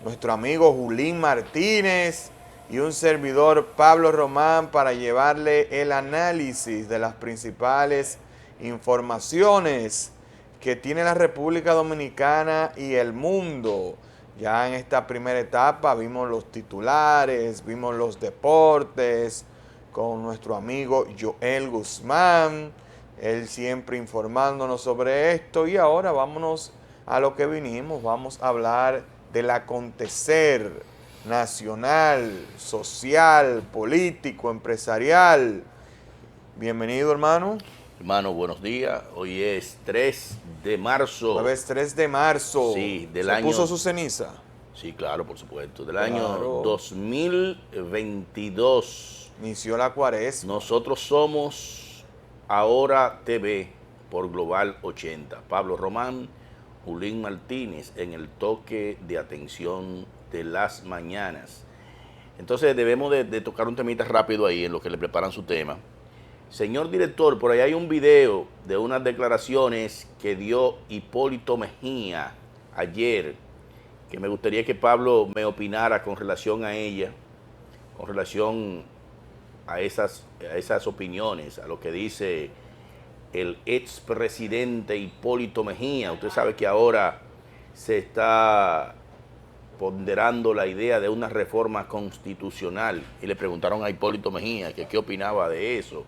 nuestro amigo Julín Martínez y un servidor Pablo Román para llevarle el análisis de las principales informaciones que tiene la República Dominicana y el mundo. Ya en esta primera etapa vimos los titulares, vimos los deportes con nuestro amigo Joel Guzmán, él siempre informándonos sobre esto, y ahora vámonos a lo que vinimos, vamos a hablar del acontecer nacional, social, político, empresarial. Bienvenido, hermano. Hermano, buenos días. Hoy es 3 de marzo. Jueves 3 de marzo. Sí, del ¿Se puso año. su ceniza? Sí, claro, por supuesto. Del año Claro. 2022. Inició la cuaresma. Nosotros somos Ahora TV por Global 80. Pablo Román, Julín Martínez en el toque de atención de las mañanas. Entonces debemos de tocar un temita rápido ahí en lo que le preparan su tema. Señor director, por ahí hay un video de unas declaraciones que dio Hipólito Mejía ayer, que me gustaría que Pablo me opinara con relación a ella, con relación a esas opiniones, a lo que dice el expresidente Hipólito Mejía. Usted sabe que ahora se está ponderando la idea de una reforma constitucional y le preguntaron a Hipólito Mejía que qué opinaba de eso,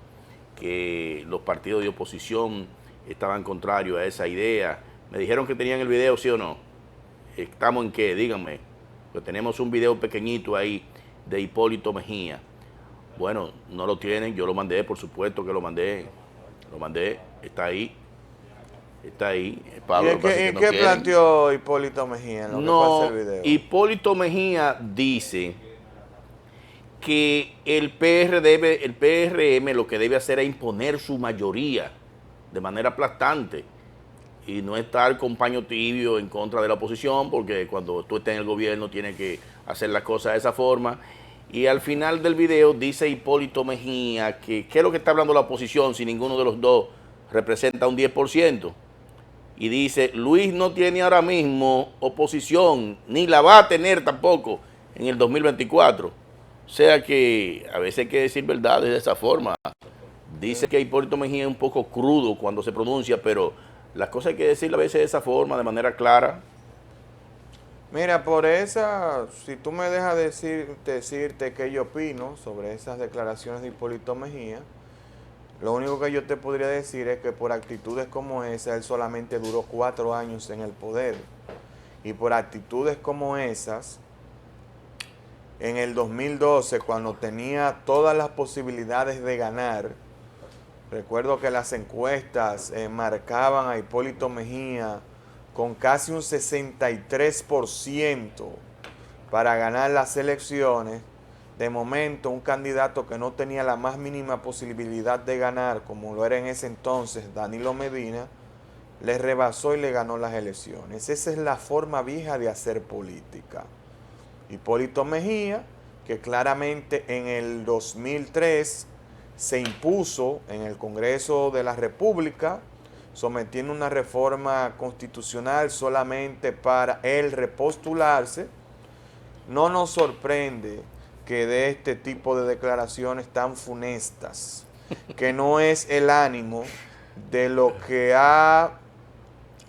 que los partidos de oposición estaban contrarios a esa idea. Me dijeron que tenían el video, ¿sí o no? ¿Estamos en qué? Díganme. Pues tenemos un video pequeñito ahí de Hipólito Mejía. Bueno, no lo tienen, yo lo mandé, por supuesto que lo mandé. Lo mandé, está ahí. Está ahí. Pablo, ¿Y qué planteó Hipólito Mejía en lo que pasa el no, video? Hipólito Mejía dice que el PRM lo que debe hacer es imponer su mayoría de manera aplastante y no estar con paño tibio en contra de la oposición, porque cuando tú estás en el gobierno tienes que hacer las cosas de esa forma. Y al final del video dice Hipólito Mejía que ¿qué es lo que está hablando la oposición si ninguno de los dos representa un 10%? Y dice, Luis no tiene ahora mismo oposición, ni la va a tener tampoco en el 2024. O sea que a veces hay que decir verdades de esa forma. Dice que Hipólito Mejía es un poco crudo cuando se pronuncia, pero las cosas hay que decirlas a veces de esa forma, de manera clara. Mira, si tú me dejas decirte qué yo opino sobre esas declaraciones de Hipólito Mejía, lo único que yo te podría decir es que por actitudes como esa, él solamente duró 4 años en el poder. Y por actitudes como esas, en el 2012, cuando tenía todas las posibilidades de ganar, recuerdo que las encuestas marcaban a Hipólito Mejía con casi un 63% para ganar las elecciones. De momento, un candidato que no tenía la más mínima posibilidad de ganar, como lo era en ese entonces Danilo Medina, le rebasó y le ganó las elecciones. Esa es la forma vieja de hacer política. Hipólito Mejía, que claramente en el 2003 se impuso en el Congreso de la República, sometiendo una reforma constitucional solamente para él repostularse. No nos sorprende que de este tipo de declaraciones tan funestas, que no es el ánimo de lo que ha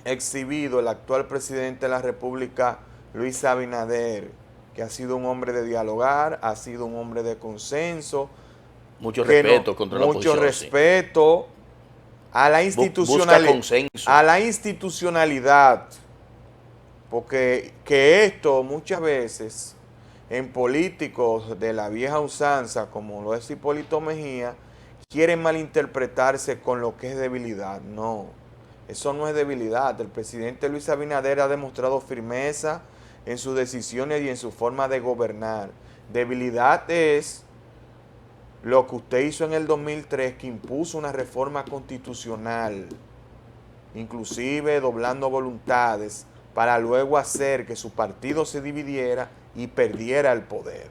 exhibido el actual presidente de la República, Luis Abinader, que ha sido un hombre de dialogar, ha sido un hombre de consenso, Mucho respeto contra la mucho oposición, sí. respeto a la Busca consenso. a la institucionalidad, porque que esto muchas veces en políticos de la vieja usanza, como lo es Hipólito Mejía, quieren malinterpretarse con lo que es debilidad. No, eso no es debilidad. El presidente Luis Abinader ha demostrado firmeza en sus decisiones y en su forma de gobernar. Debilidad es lo que usted hizo en el 2003, que impuso una reforma constitucional, inclusive doblando voluntades, para luego hacer que su partido se dividiera y perdiera el poder.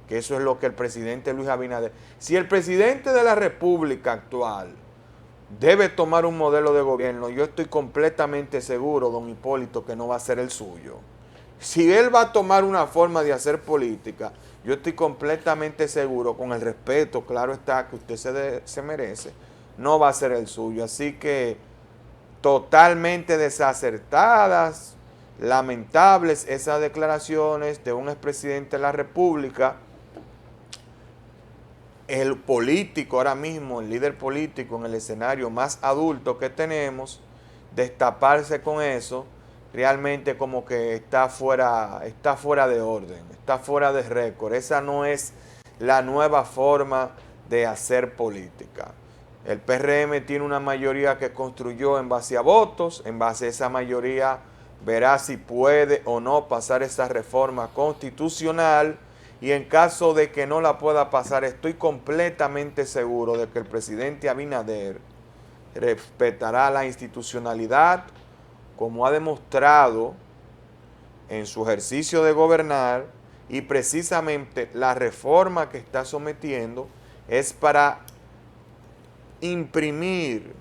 Que eso es lo que el presidente Luis Abinader... Si el presidente de la República actual debe tomar un modelo de gobierno, yo estoy completamente seguro, don Hipólito, que no va a ser el suyo. Si él va a tomar una forma de hacer política, yo estoy completamente seguro, con el respeto, claro está, que usted se merece, no va a ser el suyo. Así que totalmente desacertadas, lamentables esas declaraciones de un expresidente de la República, el político ahora mismo, el líder político en el escenario más adulto que tenemos, destaparse con eso, realmente como que está fuera de orden, está fuera de récord. Esa no es la nueva forma de hacer política. El PRM tiene una mayoría que construyó en base a votos, en base a esa mayoría verá si puede o no pasar esa reforma constitucional, y en caso de que no la pueda pasar, estoy completamente seguro de que el presidente Abinader respetará la institucionalidad, como ha demostrado en su ejercicio de gobernar, y precisamente la reforma que está sometiendo es para imprimir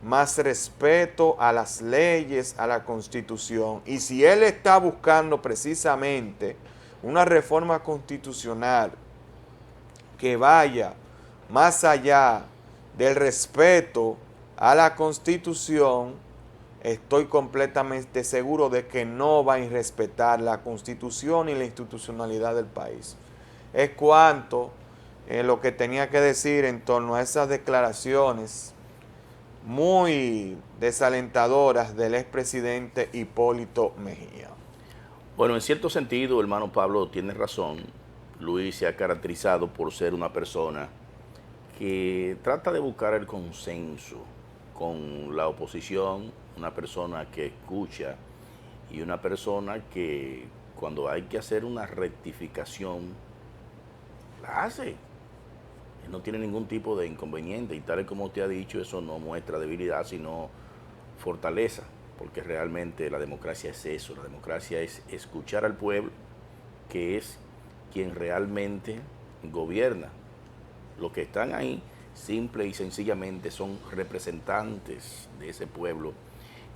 más respeto a las leyes, a la Constitución. Y si él está buscando precisamente una reforma constitucional que vaya más allá del respeto a la Constitución, estoy completamente seguro de que no va a irrespetar la Constitución y la institucionalidad del país. Es cuanto lo que tenía que decir en torno a esas declaraciones muy desalentadoras del expresidente Hipólito Mejía. Bueno, en cierto sentido, hermano Pablo, tiene razón. Luis se ha caracterizado por ser una persona que trata de buscar el consenso con la oposición, una persona que escucha y una persona que cuando hay que hacer una rectificación, la hace. Él no tiene ningún tipo de inconveniente y tal y como usted ha dicho, eso no muestra debilidad, sino fortaleza, porque realmente la democracia es eso, la democracia es escuchar al pueblo, que es quien realmente gobierna. Los que están ahí, simple y sencillamente, son representantes de ese pueblo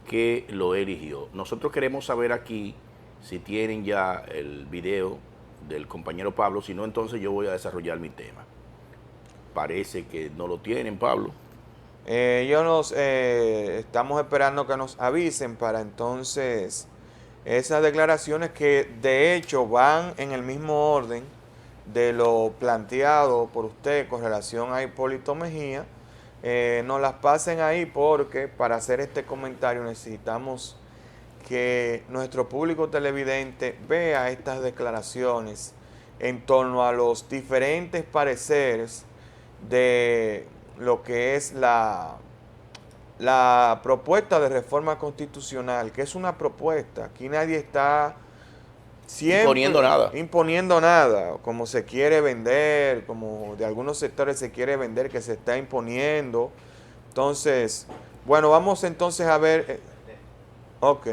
que lo eligió. Nosotros queremos saber aquí si tienen ya el video del compañero Pablo, si no, entonces yo voy a desarrollar mi tema. Parece que no lo tienen, Pablo. Estamos esperando que nos avisen para entonces esas declaraciones que de hecho van en el mismo orden de lo planteado por usted con relación a Hipólito Mejía. Nos las pasen ahí, porque para hacer este comentario necesitamos que nuestro público televidente vea estas declaraciones en torno a los diferentes pareceres de lo que es la propuesta de reforma constitucional, que es una propuesta. Aquí nadie está siempre imponiendo nada, como se quiere vender, como de algunos sectores se quiere vender que se está imponiendo. Entonces, bueno, vamos entonces a ver. Ok.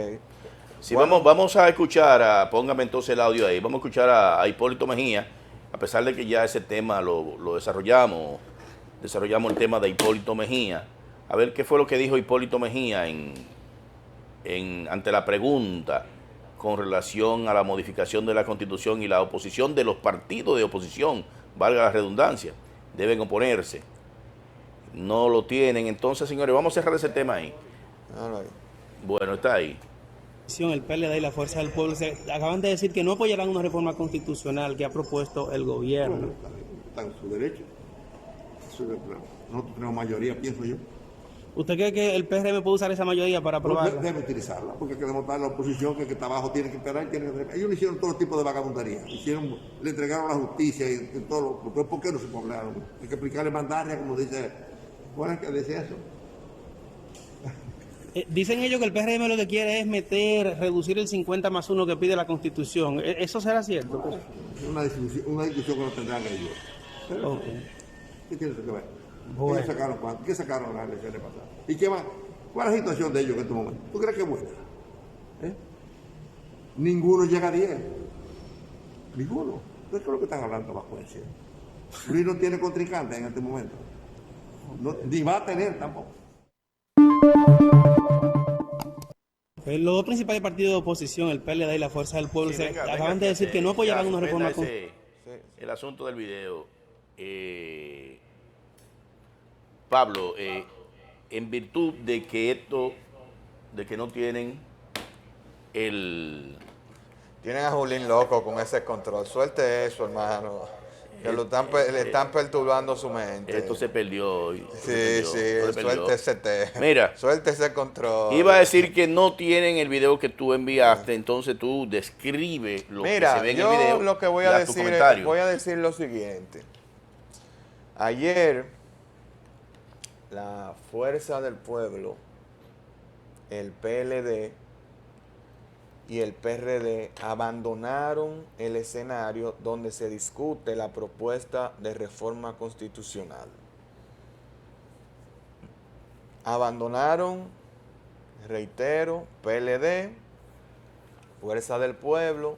Sí, bueno, vamos a escuchar, póngame entonces el audio ahí, vamos a escuchar a Hipólito Mejía, a pesar de que ya ese tema lo desarrollamos el tema de Hipólito Mejía. A ver qué fue lo que dijo Hipólito Mejía ante la pregunta con relación a la modificación de la Constitución y la oposición de los partidos de oposición, valga la redundancia, deben oponerse. No lo tienen. Entonces, señores, vamos a cerrar ese tema ahí. Bueno, está ahí. El PLD y la Fuerza del Pueblo acaban de decir que no apoyarán una reforma constitucional que ha propuesto el gobierno. Está en su derecho. Nosotros tenemos mayoría, pienso yo. ¿Usted cree que el PRM puede usar esa mayoría para aprobarla? Debe utilizarla, porque hay que demostrar a la oposición que el que está abajo tiene que esperar. Ellos le hicieron todo tipo de vagabundaría. Le entregaron la justicia y todo. ¿Por qué no se poblaron? Hay que aplicarle mandaria, como dice. Bueno, que dice eso. Dicen ellos que el PRM lo que quiere es reducir el 50+1 que pide la Constitución. ¿Eso será cierto? Una discusión que no tendrán ellos. Pero, okay. ¿Qué tiene que ver? Bueno. ¿Qué sacaron las elecciones pasadas? ¿Y qué más? ¿Cuál es la situación de ellos en este momento? ¿Tú crees que es buena? Ninguno llega a 10. Ninguno. ¿Qué es lo que están hablando bajo ese? Luis no tiene contrincante en este momento. No, ni va a tener tampoco. Los dos principales partidos de oposición, el PLD y la Fuerza del Pueblo, acaban de decir que no apoyarán una reforma constitucional. El asunto del video. Pablo, en virtud de que no tienen Tienen a Julín loco con ese control. Suelte eso, hermano. Que le están perturbando su mente. Esto se perdió hoy. Sí, suelte ese tema. Mira, suelte ese control. Iba a decir que no tienen el video que tú enviaste, entonces tú describe lo que se ve en el video. Lo que voy a decir lo siguiente. Ayer, la Fuerza del Pueblo, el PLD y el PRD abandonaron el escenario donde se discute la propuesta de reforma constitucional. Abandonaron, reitero, PLD, Fuerza del Pueblo,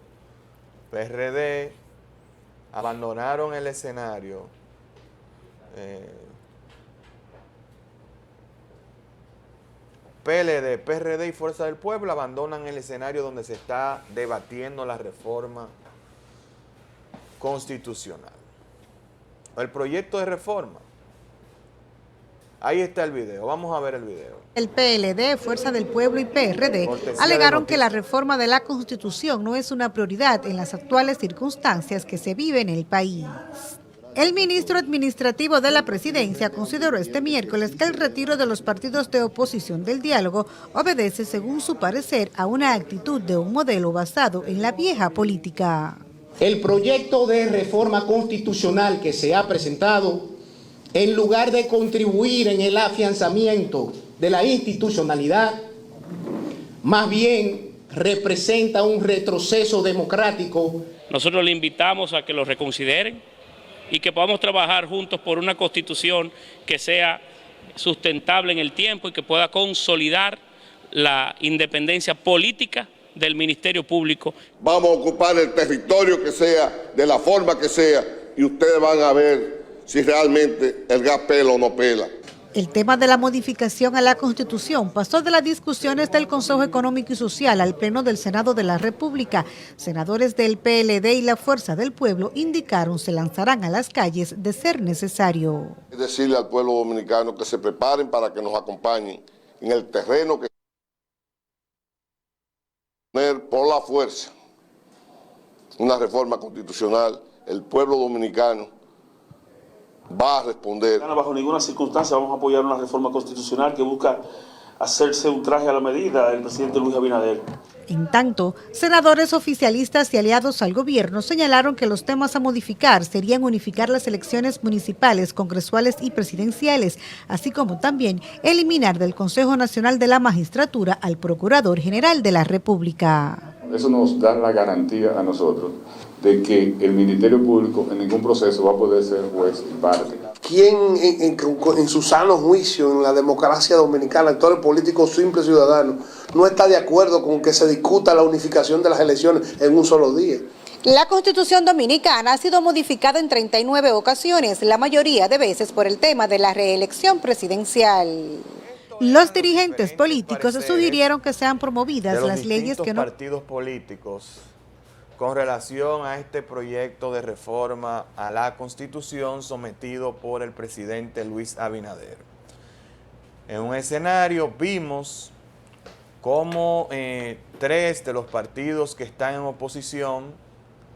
PRD, abandonaron el escenario. PLD, PRD y Fuerza del Pueblo abandonan el escenario donde se está debatiendo la reforma constitucional. El proyecto de reforma. Ahí está el video. Vamos a ver el video. El PLD, Fuerza del Pueblo y PRD alegaron que la reforma de la Constitución no es una prioridad en las actuales circunstancias que se viven en el país. El ministro administrativo de la presidencia consideró este miércoles que el retiro de los partidos de oposición del diálogo obedece, según su parecer, a una actitud de un modelo basado en la vieja política. El proyecto de reforma constitucional que se ha presentado, en lugar de contribuir en el afianzamiento de la institucionalidad, más bien representa un retroceso democrático. Nosotros le invitamos a que lo reconsideren y que podamos trabajar juntos por una constitución que sea sustentable en el tiempo y que pueda consolidar la independencia política del Ministerio Público. Vamos a ocupar el territorio que sea, de la forma que sea, y ustedes van a ver si realmente el gas pela o no pela. El tema de la modificación a la Constitución pasó de las discusiones del Consejo Económico y Social al Pleno del Senado de la República. Senadores del PLD y la Fuerza del Pueblo indicaron se lanzarán a las calles de ser necesario. Es decirle al pueblo dominicano que se preparen para que nos acompañen en el terreno que poner por la fuerza una reforma constitucional. El pueblo dominicano va a responder. Bajo ninguna circunstancia vamos a apoyar una reforma constitucional que busca hacerse un traje a la medida del presidente Luis Abinader. En tanto, senadores oficialistas y aliados al gobierno señalaron que los temas a modificar serían unificar las elecciones municipales, congresuales y presidenciales, así como también eliminar del Consejo Nacional de la Magistratura al Procurador General de la República. Eso nos da la garantía a nosotros de que el Ministerio Público en ningún proceso va a poder ser juez y parte. ¿Quién en su sano juicio, en la democracia dominicana, actores políticos simples ciudadanos, no está de acuerdo con que se discuta la unificación de las elecciones en un solo día? La Constitución dominicana ha sido modificada en 39 ocasiones, la mayoría de veces por el tema de la reelección presidencial. Los dirigentes políticos sugirieron que sean promovidas las leyes que no... partidos políticos con relación a este proyecto de reforma a la Constitución sometido por el presidente Luis Abinader. En un escenario vimos cómo 3 de los partidos que están en oposición,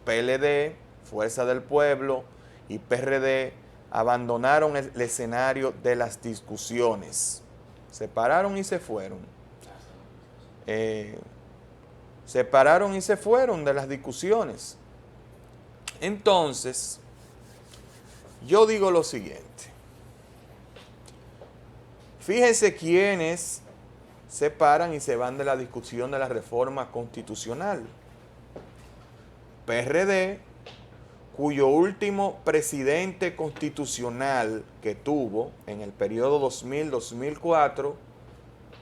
PLD, Fuerza del Pueblo y PRD, abandonaron el escenario de las discusiones. Se pararon y se fueron. Se pararon y se fueron de las discusiones. Entonces, yo digo lo siguiente. Fíjense quiénes se paran y se van de la discusión de la reforma constitucional. PRD, cuyo último presidente constitucional que tuvo en el periodo 2000-2004,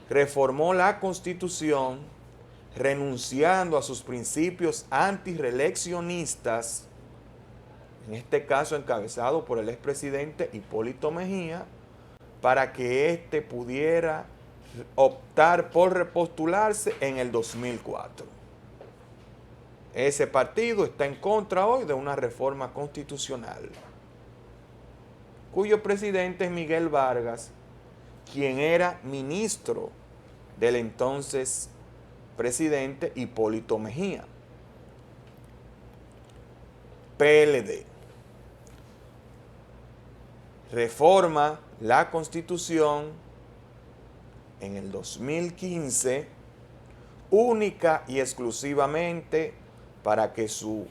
reformó la Constitución renunciando a sus principios antireeleccionistas, en este caso encabezado por el expresidente Hipólito Mejía, para que éste pudiera optar por repostularse en el 2004. Ese partido está en contra hoy de una reforma constitucional, cuyo presidente es Miguel Vargas, quien era ministro del entonces presidente Hipólito Mejía. PLD reforma la Constitución en el 2015 única y exclusivamente para que su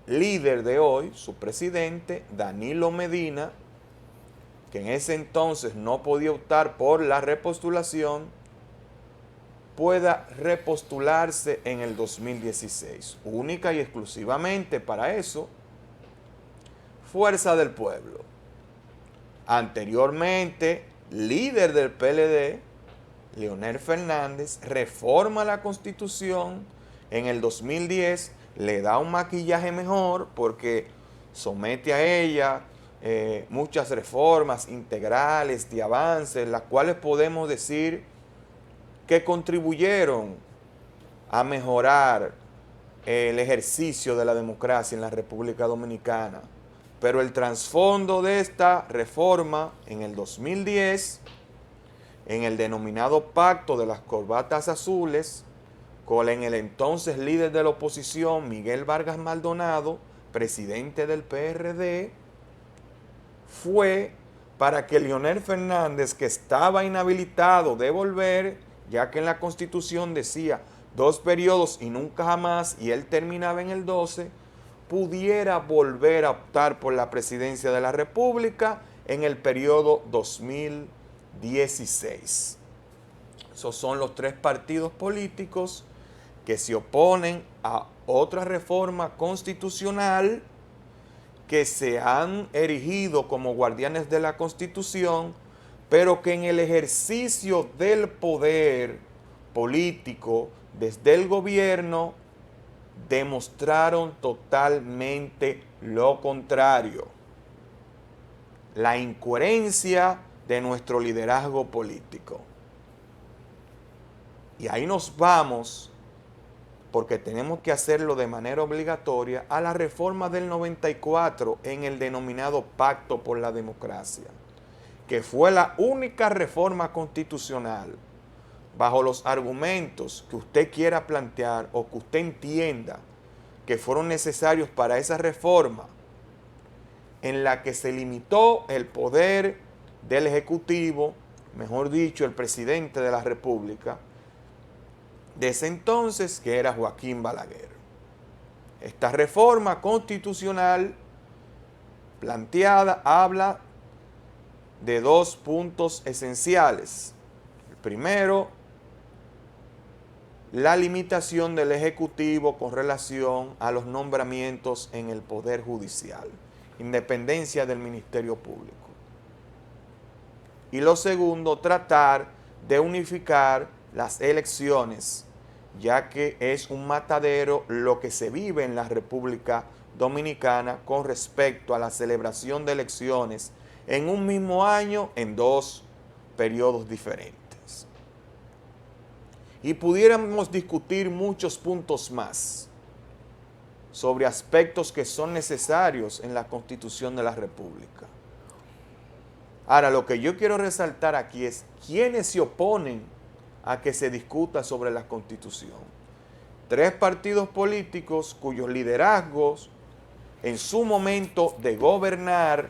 líder de hoy, su presidente, Danilo Medina, que en ese entonces no podía optar por la repostulación, pueda repostularse en el 2016. Única y exclusivamente para eso, Fuerza del Pueblo. Anteriormente, líder del PLD, Leonel Fernández, reforma la Constitución en el 2010, le da un maquillaje mejor porque somete a ella muchas reformas integrales de avances, las cuales podemos decir que contribuyeron a mejorar el ejercicio de la democracia en la República Dominicana. Pero el trasfondo de esta reforma en el 2010, en el denominado Pacto de las Corbatas Azules, con el entonces líder de la oposición, Miguel Vargas Maldonado, presidente del PRD, fue para que Leonel Fernández, que estaba inhabilitado de volver, ya que en la Constitución decía 2 periodos y nunca jamás, y él terminaba en el 12, pudiera volver a optar por la presidencia de la República en el periodo 2016. Esos son los 3 partidos políticos que se oponen a otra reforma constitucional, que se han erigido como guardianes de la Constitución, pero que en el ejercicio del poder político desde el gobierno demostraron totalmente lo contrario. La incoherencia de nuestro liderazgo político. Y ahí nos vamos, porque tenemos que hacerlo de manera obligatoria, a la reforma del 94 en el denominado Pacto por la Democracia, que fue la única reforma constitucional bajo los argumentos que usted quiera plantear o que usted entienda que fueron necesarios para esa reforma, en la que se limitó el poder del Ejecutivo, mejor dicho, el presidente de la República, de ese entonces, que era Joaquín Balaguer. Esta reforma constitucional planteada habla de 2 puntos esenciales. El primero, la limitación del Ejecutivo con relación a los nombramientos en el Poder Judicial, independencia del Ministerio Público. Y lo segundo, tratar de unificar las elecciones, ya que es un matadero lo que se vive en la República Dominicana con respecto a la celebración de elecciones en un mismo año en 2 periodos diferentes. Y pudiéramos discutir muchos puntos más sobre aspectos que son necesarios en la Constitución de la República. Ahora, lo que yo quiero resaltar aquí es quiénes se oponen a que se discuta sobre la Constitución. 3 partidos políticos cuyos liderazgos en su momento de gobernar,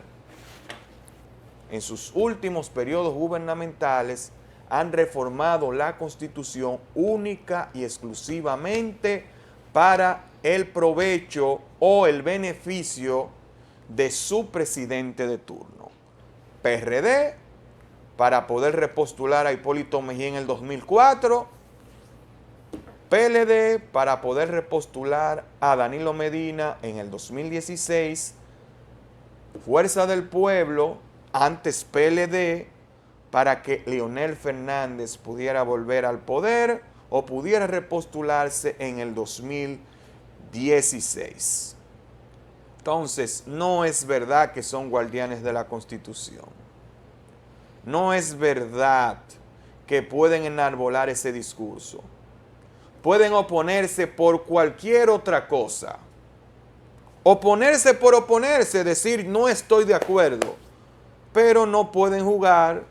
en sus últimos periodos gubernamentales, han reformado la Constitución única y exclusivamente para el provecho o el beneficio de su presidente de turno. PRD, para poder repostular a Hipólito Mejía en el 2004, PLD, para poder repostular a Danilo Medina en el 2016, Fuerza del Pueblo, antes PLD, para que Leonel Fernández pudiera volver al poder o pudiera repostularse en el 2016. Entonces, no es verdad que son guardianes de la Constitución. No es verdad que pueden enarbolar ese discurso. Pueden oponerse por cualquier otra cosa. Oponerse por oponerse, decir no estoy de acuerdo, pero no pueden jugar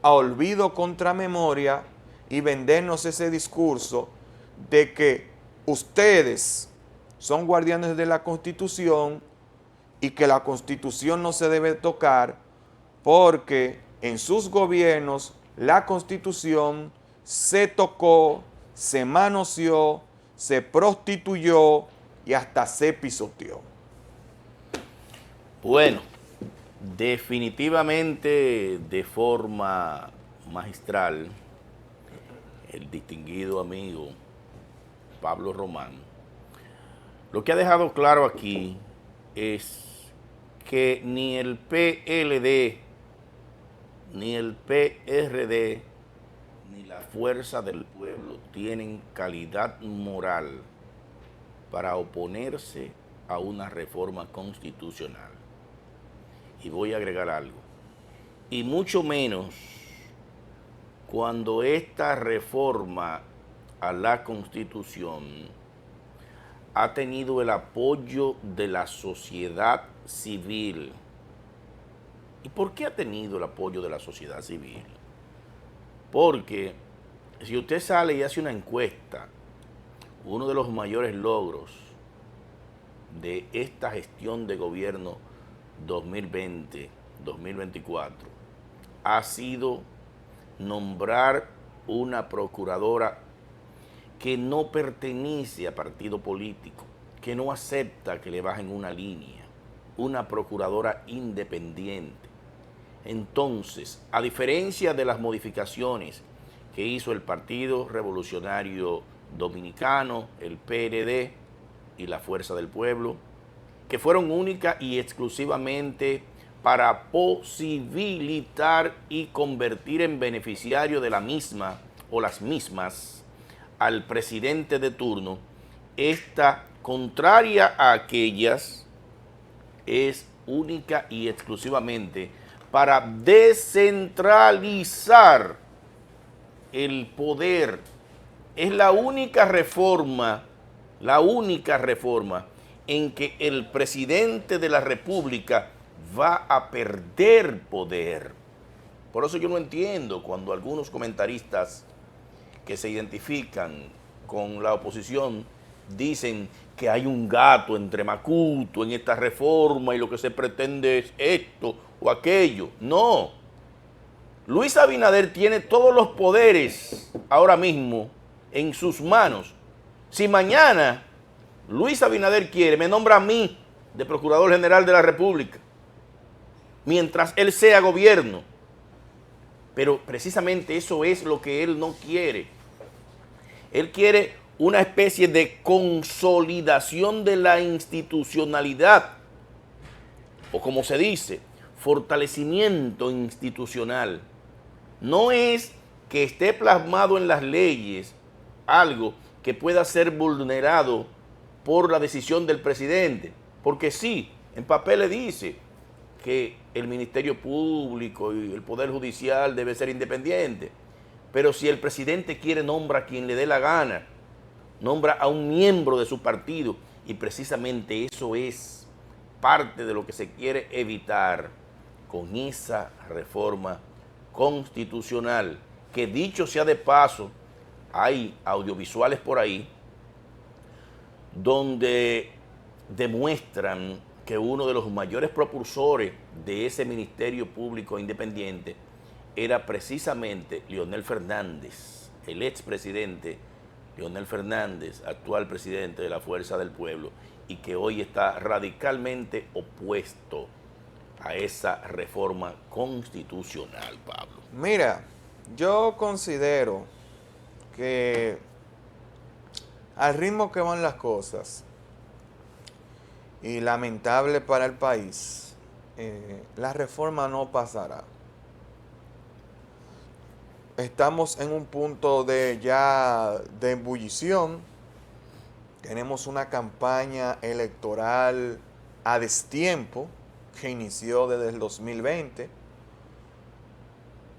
a olvido contra memoria y vendernos ese discurso de que ustedes son guardianes de la Constitución y que la Constitución no se debe tocar porque en sus gobiernos la Constitución se tocó, se manoseó, se prostituyó y hasta se pisoteó. Bueno, definitivamente de forma magistral, el distinguido amigo Pablo Román, lo que ha dejado claro aquí es que ni el PLD, ni el PRD, ni la Fuerza del Pueblo tienen calidad moral para oponerse a una reforma constitucional. Y voy a agregar algo. Y mucho menos cuando esta reforma a la Constitución ha tenido el apoyo de la sociedad civil. ¿Y por qué ha tenido el apoyo de la sociedad civil? Porque si usted sale y hace una encuesta, uno de los mayores logros de esta gestión de gobierno 2020-2024 ha sido nombrar una procuradora que no pertenece a partido político, que no acepta que le bajen una línea, una procuradora independiente. Entonces, a diferencia de las modificaciones que hizo el Partido Revolucionario Dominicano, el PRD y la Fuerza del Pueblo, que fueron únicas y exclusivamente para posibilitar y convertir en beneficiario de la misma o las mismas al presidente de turno, esta, contraria a aquellas, es única y exclusivamente para descentralizar el poder. Es la única reforma en que el presidente de la República va a perder poder. Por eso yo no entiendo cuando algunos comentaristas que se identifican con la oposición dicen que hay un gato entre macuto en esta reforma y lo que se pretende es esto o aquello. No. Luis Abinader tiene todos los poderes ahora mismo en sus manos. Si mañana Luis Abinader quiere, me nombra a mí de Procurador General de la República, mientras él sea gobierno. Pero precisamente eso es lo que él no quiere. Él quiere una especie de consolidación de la institucionalidad, o como se dice, fortalecimiento institucional. No es que esté plasmado en las leyes algo que pueda ser vulnerado por la decisión del presidente, porque sí, en papel le dice que el Ministerio Público y el Poder Judicial debe ser independiente, pero si el presidente quiere, nombra a quien le dé la gana, nombra a un miembro de su partido, y precisamente eso es parte de lo que se quiere evitar con esa reforma constitucional, que dicho sea de paso, hay audiovisuales por ahí donde demuestran que uno de los mayores propulsores de ese Ministerio Público Independiente era precisamente Leonel Fernández, el expresidente Leonel Fernández, actual presidente de la Fuerza del Pueblo, y que hoy está radicalmente opuesto a esa reforma constitucional, Pablo. Mira, yo considero que al ritmo que van las cosas, y lamentable para el país, la reforma no pasará. Estamos en un punto de ebullición. Tenemos una campaña electoral a destiempo que inició desde el 2020.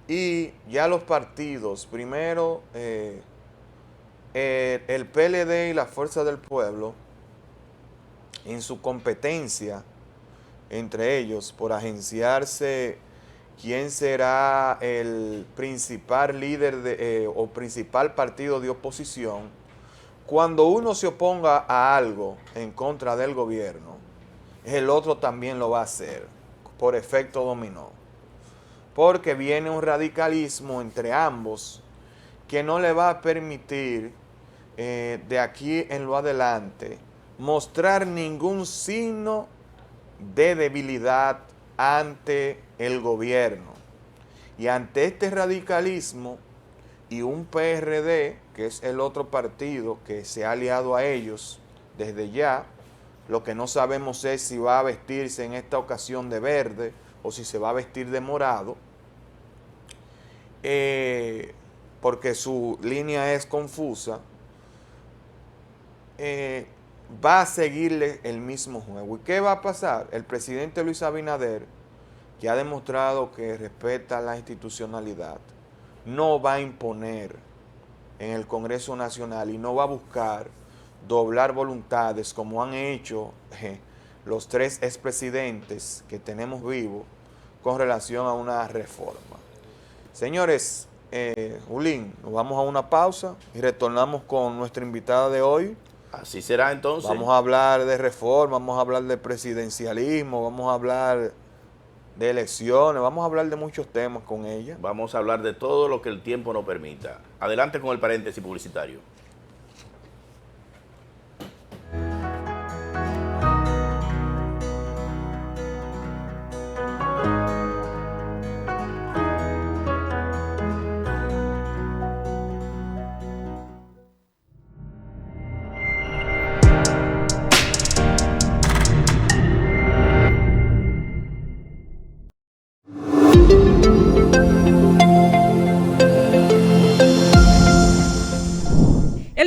Y ya los partidos, primero el PLD y la Fuerza del Pueblo, en su competencia entre ellos por agenciarse quién será el principal líder o principal partido de oposición, cuando uno se oponga a algo en contra del gobierno, el otro también lo va a hacer por efecto dominó. Porque viene un radicalismo entre ambos que no le va a permitir de aquí en lo adelante mostrar ningún signo de debilidad ante el gobierno. Y ante este radicalismo y un PRD, que es el otro partido que se ha aliado a ellos desde ya, lo que no sabemos es si va a vestirse en esta ocasión de verde o si se va a vestir de morado, porque su línea es confusa, va a seguirle el mismo juego. ¿Y qué va a pasar? El presidente Luis Abinader, que ha demostrado que respeta la institucionalidad, no va a imponer en el Congreso Nacional y no va a buscar doblar voluntades como han hecho los 3 expresidentes que tenemos vivos con relación a una reforma. Señores, Ulín, nos vamos a una pausa y retornamos con nuestra invitada de hoy. Así será entonces. Vamos a hablar de reforma, vamos a hablar de presidencialismo, vamos a hablar de elecciones, vamos a hablar de muchos temas con ella. Vamos a hablar de todo lo que el tiempo nos permita. Adelante con el paréntesis publicitario.